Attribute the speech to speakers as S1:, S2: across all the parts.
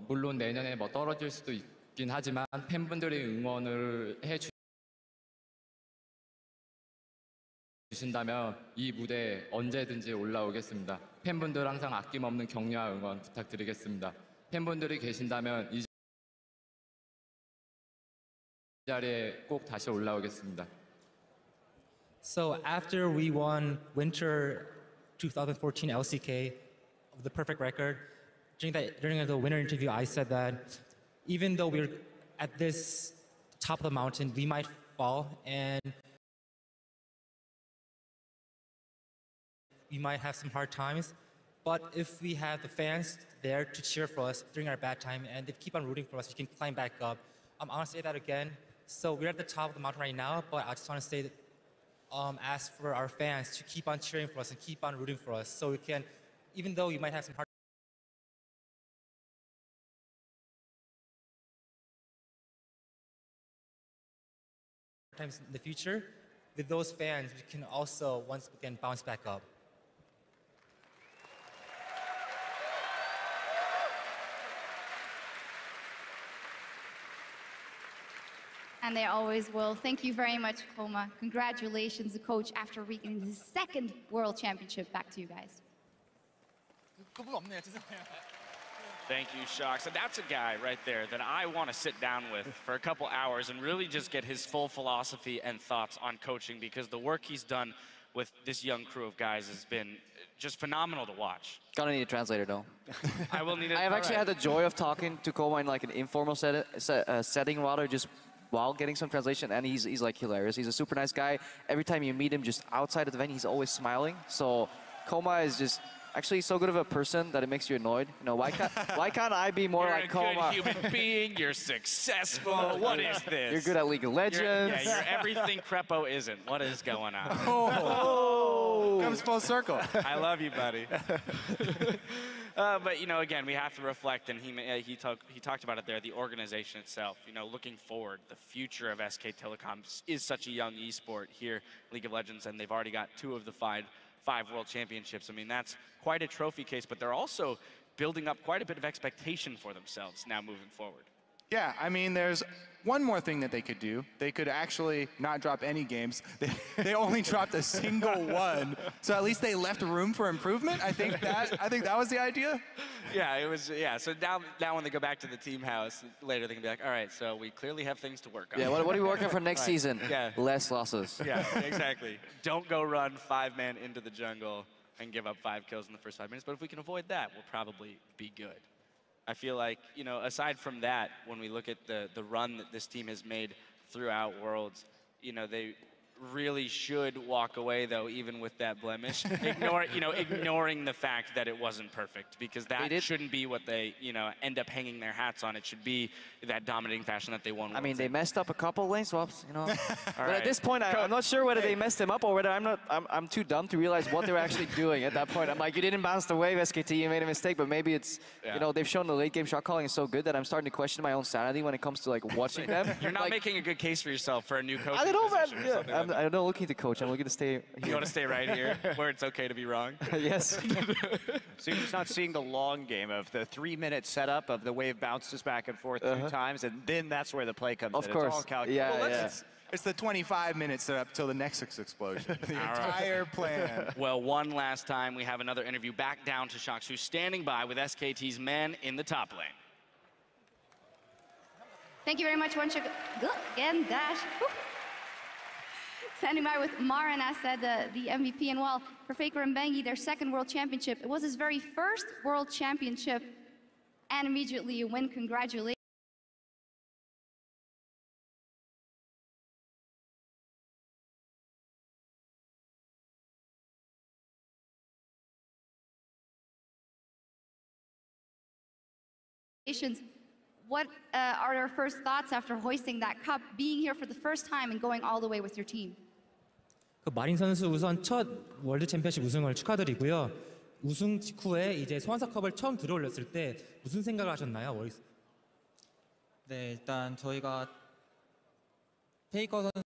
S1: 물론 내년에 뭐 떨어질 수도 있긴 하지만 팬분들이 응원을 해주신다면 이 무대에 언제든지 올라오겠습니다. 팬분들 항상 아낌없는 격려와 응원 부탁드리겠습니다. 팬분들이 계신다면 이 자리에 꼭 다시 올라오겠습니다.
S2: So after we won Winter 2014 LCK, the perfect record, during the winner interview, I said that even though we're at this top of the mountain, we might fall and we might have some hard times. But if we have the fans there to cheer for us during our bad time and they keep on rooting for us, we can climb back up. I'm going to say that again. So we're at the top of the mountain right now, but I just want to say that ask for our fans to keep on cheering for us and keep on rooting for us so we can, even though you might have some hard times in the future, with those fans, we can also once again bounce back up.
S3: And they always will. Thank you very much, Koma. Congratulations, the coach, after reaching his second World Championship. Back to you guys.
S4: Thank you, Shox. And that's a guy right there that I want to sit down with for a couple hours and really just get his full philosophy and thoughts on coaching, because the work he's done with this young crew of guys has been just phenomenal to watch.
S5: Gonna need a translator though.
S4: I will need it.
S5: I have actually had the joy of talking to Koma in like an informal setting rather, just while getting some translation, and he's like hilarious. He's a super nice guy. Every time you meet him just outside of the venue, he's always smiling. So Koma is just actually so good of a person that it makes you annoyed. You know, why can't I be more
S4: You're
S5: like Koma?
S4: You're a good human being, you're successful. What is this?
S5: You're good at League of Legends.
S4: You're everything Crepo isn't. What is going on?
S6: Oh. Comes full circle.
S4: I love you, buddy. But, you know, again, we have to reflect, and he talked about it there, the organization itself. You know, looking forward, the future of SK Telecom is such a young esport here, League of Legends, and they've already got 2 of the 5 World Championships. I mean, that's quite a trophy case, but they're also building up quite a bit of expectation for themselves now moving forward.
S6: Yeah, I mean, there's one more thing that they could do. They could actually not drop any games. They only dropped a single one, so at least they left room for improvement. I think that was the idea.
S4: Yeah, it was. Yeah, so now when they go back to the team house later, they can be like, all right, so we clearly have things to work on.
S5: Yeah, what are we working for next season?
S4: Yeah.
S5: Less losses.
S4: Yeah, exactly. Don't go run 5-man into the jungle and give up 5 kills in the first 5 minutes. But if we can avoid that, we'll probably be good. I feel like, you know, aside from that, when we look at the run that this team has made throughout Worlds, you know, they really should walk away, though, even with that blemish, ignoring the fact that it wasn't perfect, because that shouldn't be what they, you know, end up hanging their hats on. It should be that dominating fashion that they won.
S5: I mean, they messed up a couple lane swaps, you know. But
S4: right.
S5: at this point, I'm not sure whether they messed him up or whether I'm too dumb to realize what they were actually doing at that point. I'm like, you didn't bounce the wave, SKT, you made a mistake, but maybe it's, you know, they've shown the late game shot calling is so good that I'm starting to question my own sanity when it comes to like watching them.
S4: You're not
S5: like,
S4: making a good case for yourself for a new coach.
S5: I don't know, man. Yeah, I'm not looking to coach. I'm looking to stay here.
S4: You want to stay right here, where it's okay to be wrong?
S5: Yes.
S7: So you're just not seeing the long game of the 3-minute setup of the wave bounces back and forth 2 times, and then that's where the play comes in.
S5: Of course.
S7: It's all calculated.
S5: Yeah,
S6: Well, it's the 25-minute setup till the Nexus explosion. The entire plan.
S4: Well, one last time, we have another interview back down to Shox, who's standing by with SKT's men in the top lane.
S3: Thank you very much, once again, Dash. Woo. Standing by with Mara and Asad, the MVP, and well, for Faker and Bengi, their second World Championship. It was his very first World Championship, and immediately you win. Congratulations. What are your first thoughts after hoisting that cup, being here for the first time and going all the way with your team?
S2: 그 마린 선수 우선 첫 월드 챔피언십 우승을 축하드리고요. 우승 직후에 이제 소환사컵을 처음 들어올렸을 때 무슨 생각을 하셨나요?
S8: 네, 일단 저희가 페이커 선수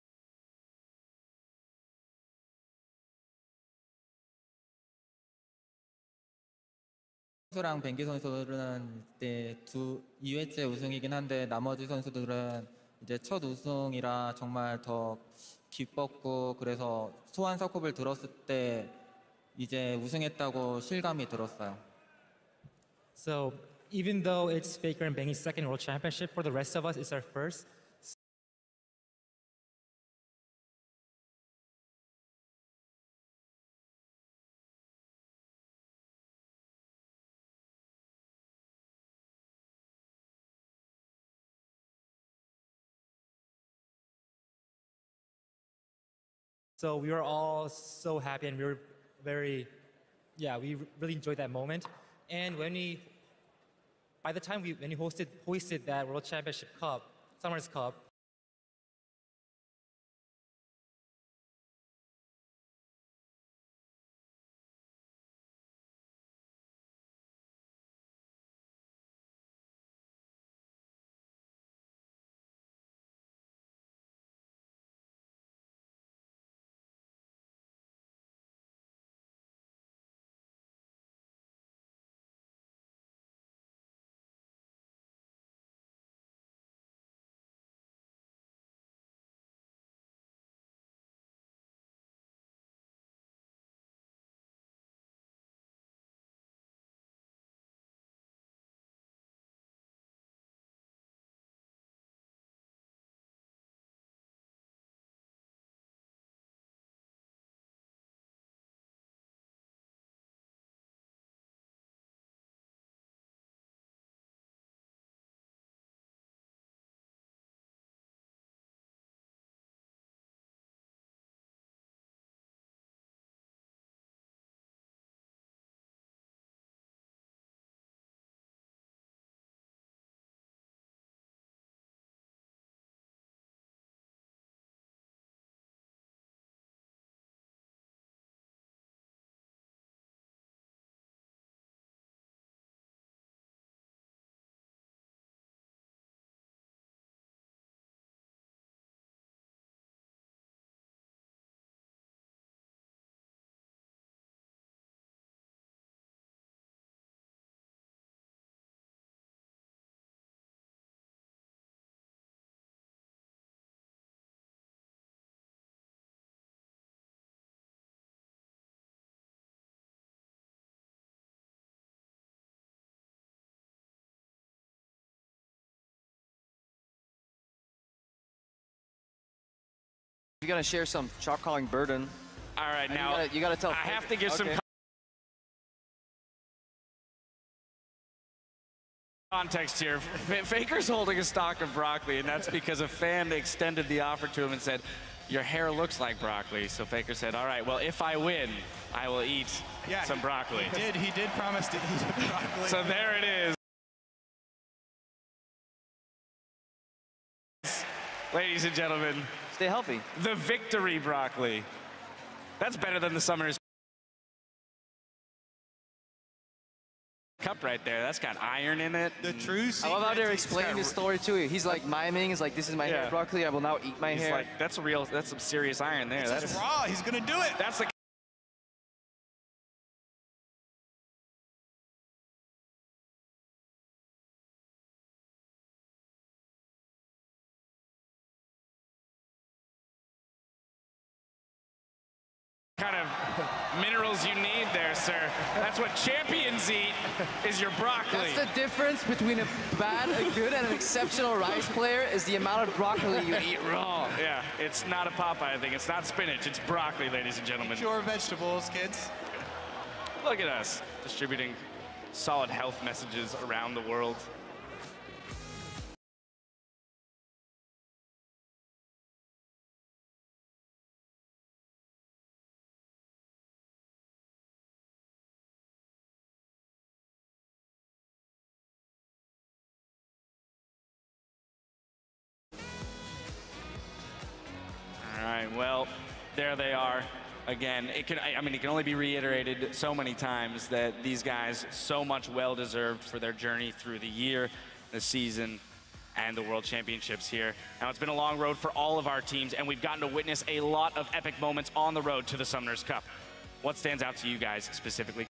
S8: 선수랑 뱅기 선수들은 이제 2회째 우승이긴 한데 나머지 선수들은 이제 첫 우승이라 정말 더 기뻤고 그래서 소환 서컵을 들었을 때 이제 우승했다고 실감이 들었어요.
S2: So even though it's Faker and Bengi's second World Championship, for the rest of us, it's our first. So we were all so happy and we were we really enjoyed that moment. And by the time when we hoisted that World Championship Cup, Summers Cup,
S5: You're gonna share some shot calling burden.
S4: All right,
S5: And
S4: now
S5: you gotta tell.
S4: I have to give some
S5: Okay.
S4: context here. Faker's holding a stalk of broccoli, and that's because a fan extended the offer to him and said, "Your hair looks like broccoli." So Faker said, "All right, well, if I win, I will eat some broccoli."
S6: He did promise to eat broccoli.
S4: So there it is. Ladies and gentlemen,
S5: Stay healthy.
S4: the victory broccoli. That's better than the Summoners Cup right there. That's got iron in it.
S6: The true
S5: I love how they're
S6: secret-
S5: explaining his story too. He's like miming. He's like, "This is my hair
S4: Yeah.
S5: broccoli. I will now eat my
S4: He's
S5: hair."
S4: like, that's some serious iron there.
S6: It's raw. He's gonna do it.
S4: That's the kind of minerals you need there, sir. That's what champions eat, is your broccoli.
S5: That's the difference between a good, and an exceptional rice player is the amount of broccoli you eat raw.
S4: Yeah, it's not a Popeye thing. It's not spinach. It's broccoli, ladies and gentlemen.
S6: Pure vegetables, kids.
S4: Look at us distributing solid health messages around the world. All right, well, there they are. Again, it can only be reiterated so many times that these guys so much well-deserved for their journey through the year, the season, and the World Championships here. Now, it's been a long road for all of our teams, and we've gotten to witness a lot of epic moments on the road to the Summoners Cup. What stands out to you guys specifically?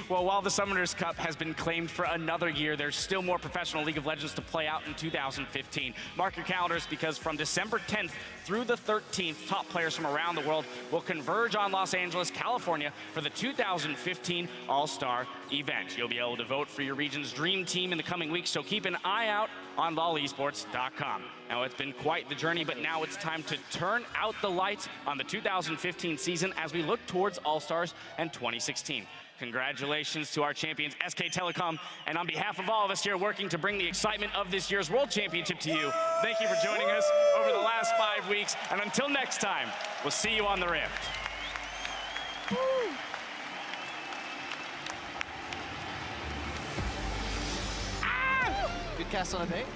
S4: Well, while the Summoners Cup has been claimed for another year, there's still more professional League of Legends to play out in 2015. Mark your calendars because from December 10th through the 13th, top players from around the world will converge on Los Angeles, California for the 2015 All-Star event. You'll be able to vote for your region's dream team in the coming weeks, so keep an eye out on lolesports.com. Now, it's been quite the journey, but now it's time to turn out the lights on the 2015 season as we look towards All-Stars and 2016. Congratulations to our champions, SK Telecom, and on behalf of all of us here working to bring the excitement of this year's World Championship to you, thank you for joining us over the last 5 weeks, and until next time, we'll see you on the Rift.
S5: Good cast on a bait.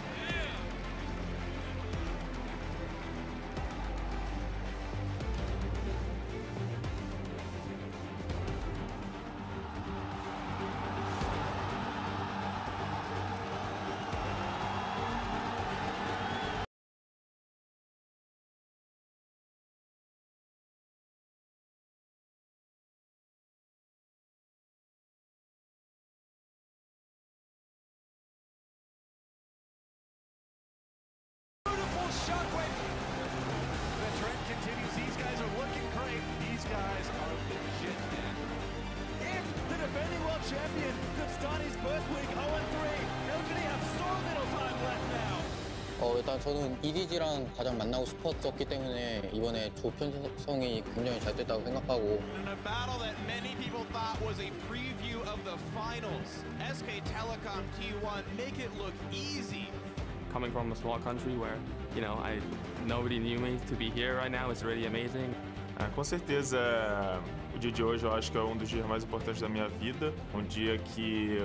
S9: Shockwave. The trend continues. These guys are looking great. These guys are legit, man. If the defending world champion could start his first week 0-3, LGD have so little time left now.
S10: 일단 저는 EDG랑 가장 만나고 싶었었기 때문에 이번에 조 편성이 굉장히 잘 됐다고 생각하고.
S9: In a battle that many people thought was a preview of the finals, SK Telecom T1 make it look easy.
S11: Coming from a small country where, you know, nobody knew me, to be here right now is really amazing.
S12: Com certeza, o dia de hoje eu acho que é um dos dias mais importantes da minha vida. Um dia que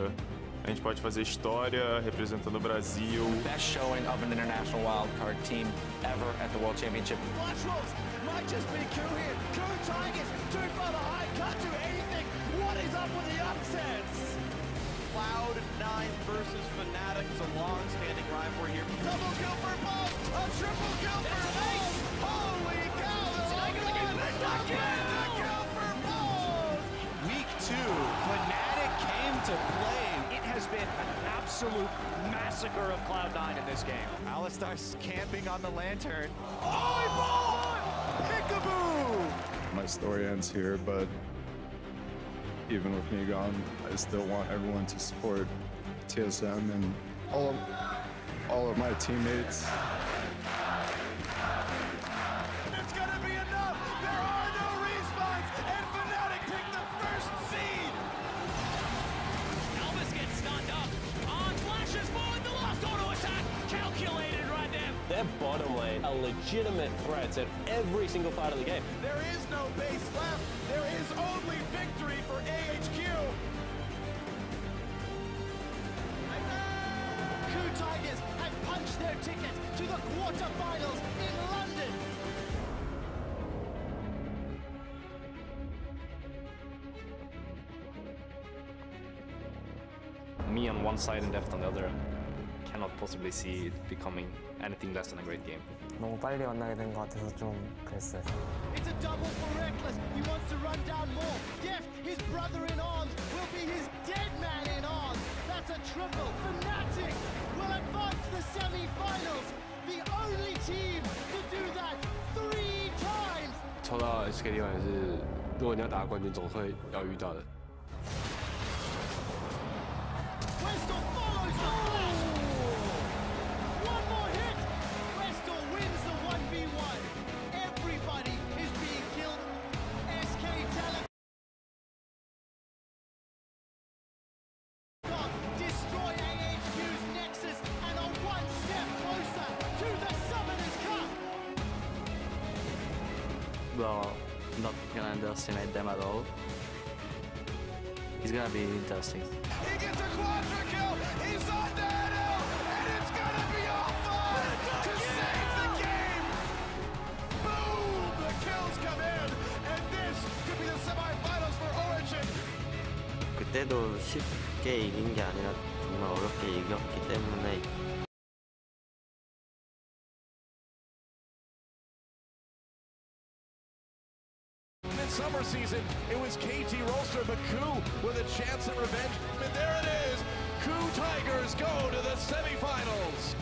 S12: a gente pode fazer história representando o Brasil.
S13: Best showing of an international wildcard team ever at the World Championship.
S9: Flash Wolves might just be Coup here. Coup Tigers too far behind, can't do anything. What is up with the upsets? Cloud9 versus Fnatic is a long-standing rivalry here. Double kill for Balls, a triple kill for Balls. Holy cow! Again, the kill for Balls.
S7: Week 2, Fnatic came to play. It has been an absolute massacre of Cloud9 in this game. Alistar's camping on the lantern.
S9: Oh, Ball! Peekaboo!
S14: My story ends here, but even with me gone, I still want everyone to support TSM and all of my teammates.
S9: It's gonna be enough! There are no respawns, and Fnatic pick the first seed!
S15: Elvis gets stunned up. On flashes forward, the last auto attack calculated right there.
S16: Their bottom lane are legitimate threats at every single part of the game.
S9: There is no base left. There is only victory for AHQ.
S15: Coup Tigers have punched their ticket to the quarterfinals in London.
S11: Me on one side and Deft on the other, cannot possibly see it becoming anything less than a great game.
S17: 너무 빨리 만나게 된 것 같아서 좀 그랬어요.
S15: It's a double for Reckless. He wants to run down more. Deft, his brother in arms, will be his dead man in arms. That's a triple. Fnatic will advance to the semi-finals. The only team to do that 3 times.
S16: 抽到 SKT 也是，如果你要打冠军，总会要遇到的。
S15: Westall follows the flash. One more hit. Westall wins the 1v1. Everybody is being killed. SK Telecom destroy AHQ's Nexus and are one step closer to
S11: well, not gonna underestimate them at all. It's gonna be interesting.
S9: He gets a quadra kill. He's on the hill, and it's gonna be Alpha to save the game. Boom! The kills come in, and this could be the semifinals for Origin.
S18: 그때도 쉽게 이긴 게 아니라 정말 어렵게 이겼기 때문에.
S9: In summer season, it was KT Rolster, but KOO with a chance at revenge. And there it is. KOO Tigers go to the semifinals.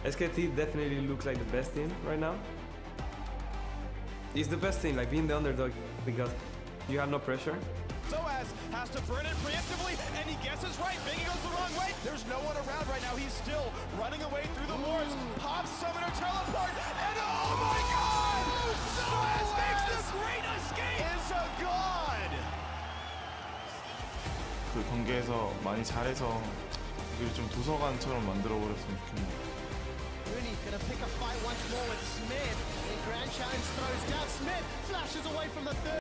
S19: SKT definitely looks like the best team right now. It's the best team, like being the underdog, because you have no pressure.
S9: Soaz has to burn it preemptively, and he guesses right. Bingy goes the wrong way. There's no one around right now. He's still running away through the wars. Pops Summoner Teleport, and oh my god! Soaz makes the great escape! Is a god!
S12: 그 경기에서 많이 잘해서 이걸 좀 도서관처럼 만들어버렸으면 좋겠네요.
S15: Rooney gonna pick a fight once more with Smith. The Grand Challenge throws down. Smith flashes away from the third.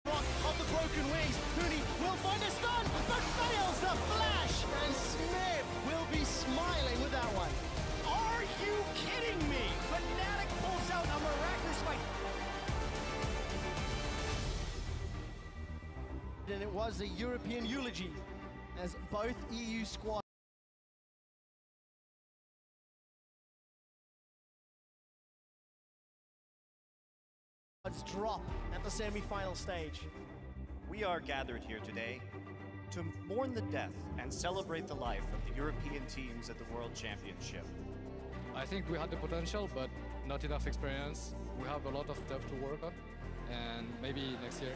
S15: Of the broken wings, Rooney will find a stun, but fails the flash. And Smith will be smiling with that one.
S9: Are you kidding me? Fnatic pulls out a miraculous fight.
S15: And it was a European eulogy as both EU squads drop at the semi-final stage.
S20: We are gathered here today to mourn the death and celebrate the life of the European teams at the World Championship.
S21: I think we had the potential, but not enough experience. We have a lot of stuff to work on, and maybe next year.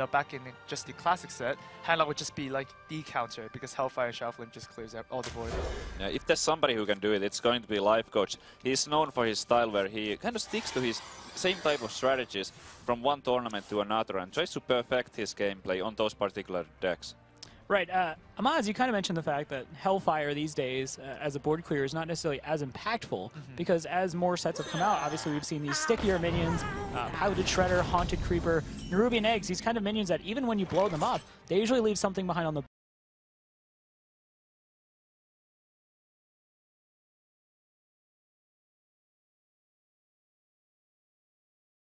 S1: Back in just the classic set, Hanlock would just be like the counter because Hellfire and Shaolin just clears up all the board.
S22: Yeah, if there's somebody who can do it, it's going to be Life Coach. He's known for his style where he kind of sticks to his same type of strategies from one tournament to another and tries to perfect his gameplay on those particular decks.
S23: Right. Amaz, you kind of mentioned the fact that Hellfire these days, as a board clear, is not necessarily as impactful because as more sets have come out, obviously we've seen these stickier minions, Piloted Shredder, Haunted Creeper, Nerubian Eggs, these kind of minions that even when you blow them up, they usually leave something behind on the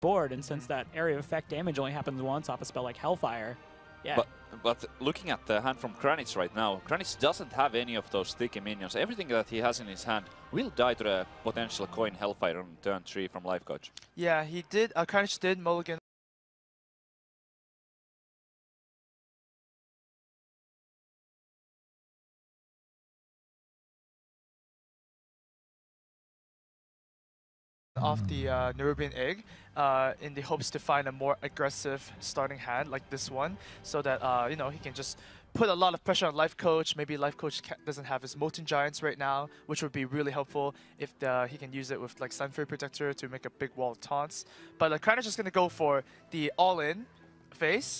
S23: board, and since that area of effect damage only happens once off a spell like Hellfire, yeah.
S22: But looking at the hand from Kranich right now, Kranich doesn't have any of those sticky minions. Everything that he has in his hand will die to the potential coin Hellfire on turn 3 from Life Coach.
S1: Yeah, he did. Kranich did mulligan. Off the Nerubian Egg in the hopes to find a more aggressive starting hand like this one, so that you know, he can just put a lot of pressure on Life Coach. Maybe Life Coach doesn't have his Molten Giants right now, which would be really helpful if he can use it with like Sun Fury Protector to make a big wall of taunts. But Kranich is going to go for the all-in face.